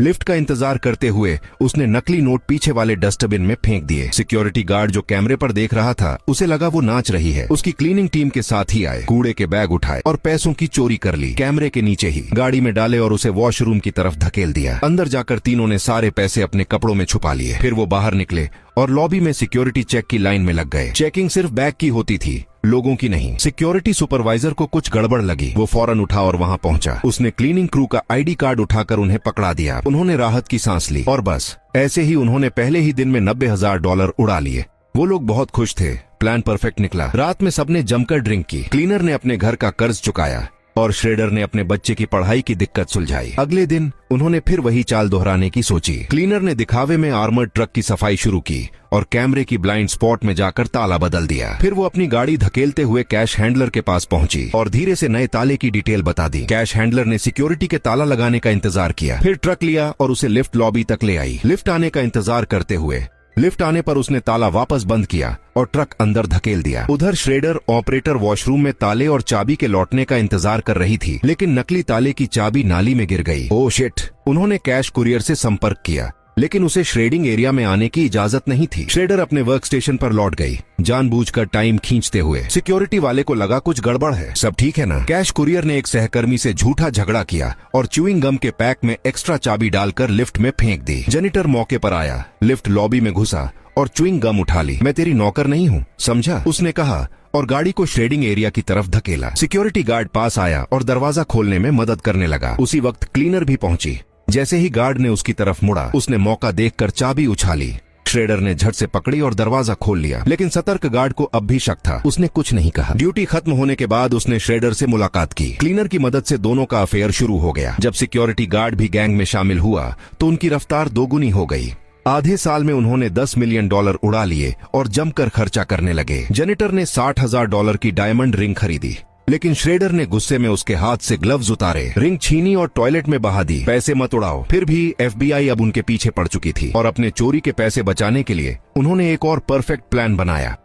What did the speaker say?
Lift का इंतजार करते हुए उसने नकली नोट पीछे वाले डस्टबिन में फेंक दिए। सिक्योरिटी गार्ड जो कैमरे पर देख रहा था उसे लगा वो नाच रही है। उसकी क्लीनिंग टीम के साथ ही आए, कूड़े के बैग उठाए और पैसों की चोरी कर ली। कैमरे के नीचे ही गाड़ी में डाले और उसे वॉशरूम की तरफ धकेल दिया। अंदर जाकर तीनों ने सारे पैसे अपने कपड़ों में छुपा लिए। फिर वो बाहर निकले और लॉबी में सिक्योरिटी चेक की लाइन में लग गए। चेकिंग सिर्फ बैग की होती थी, लोगों की नहीं। सिक्योरिटी सुपरवाइजर को कुछ गड़बड़ लगी। वो फौरन उठा और वहां पहुंचा। उसने क्लीनिंग क्रू का आईडी कार्ड उठाकर उन्हें पकड़ा दिया। उन्होंने राहत की सांस ली और बस ऐसे ही उन्होंने पहले ही दिन में $90,000 उड़ा लिए। वो लोग बहुत खुश थे। प्लान परफेक्ट निकला। रात में सबने जमकर ड्रिंक की। क्लीनर ने अपने घर का कर्ज चुकाया और श्रेडर ने अपने बच्चे की पढ़ाई की दिक्कत सुलझाई। अगले दिन उन्होंने फिर वही चाल दोहराने की सोची। क्लीनर ने दिखावे में आर्मर्ड ट्रक की सफाई शुरू की और कैमरे की ब्लाइंड स्पॉट में जाकर ताला बदल दिया। फिर वो अपनी गाड़ी धकेलते हुए कैश हैंडलर के पास पहुंची और धीरे से नए ताले की डिटेल बता दी। कैश हैंडलर ने सिक्योरिटी के ताला लगाने का इंतजार किया, फिर ट्रक लिया और उसे लिफ्ट लॉबी तक ले आई। लिफ्ट आने का इंतजार करते हुए लिफ्ट आने पर उसने ताला वापस बंद किया और ट्रक अंदर धकेल दिया। उधर श्रेडर ऑपरेटर वॉशरूम में ताले और चाबी के लौटने का इंतजार कर रही थी, लेकिन नकली ताले की चाबी नाली में गिर गई। Oh shit! उन्होंने कैश कुरियर से संपर्क किया, लेकिन उसे श्रेडिंग एरिया में आने की इजाजत नहीं थी। श्रेडर अपने वर्क स्टेशन पर लौट गई, जानबूझकर टाइम खींचते हुए। सिक्योरिटी वाले को लगा कुछ गड़बड़ है। सब ठीक है ना? कैश कुरियर ने एक सहकर्मी से झूठा झगड़ा किया और च्यूइंग गम के पैक में एक्स्ट्रा चाबी डालकर लिफ्ट में फेंक दी। जेनिटर मौके पर आया, लिफ्ट लॉबी में घुसा और च्यूइंग गम उठा ली। मैं तेरी नौकर नहीं हूँ, समझा? उसने कहा और गाड़ी को श्रेडिंग एरिया की तरफ धकेला। सिक्योरिटी गार्ड पास आया और दरवाजा खोलने में मदद करने लगा। उसी वक्त क्लीनर भी पहुंची। जैसे ही गार्ड ने उसकी तरफ मुड़ा, उसने मौका देखकर चाबी उछाली। श्रेडर ने झट से पकड़ी और दरवाजा खोल लिया, लेकिन सतर्क गार्ड को अब भी शक था। उसने कुछ नहीं कहा। ड्यूटी खत्म होने के बाद उसने श्रेडर से मुलाकात की। क्लीनर की मदद से दोनों का अफेयर शुरू हो गया। जब सिक्योरिटी गार्ड भी गैंग में शामिल हुआ तो उनकी रफ्तार दोगुनी हो गई। आधे साल में उन्होंने $10 मिलियन उड़ा लिए और जमकर खर्चा करने लगे। जेनिटर ने $60,000 की डायमंड रिंग खरीदी, लेकिन श्रेडर ने गुस्से में उसके हाथ से ग्लव्स उतारे, रिंग छीनी और टॉयलेट में बहा दी। पैसे मत उड़ाओ। फिर भी FBI अब उनके पीछे पड़ चुकी थी और अपने चोरी के पैसे बचाने के लिए उन्होंने एक और परफेक्ट प्लान बनाया।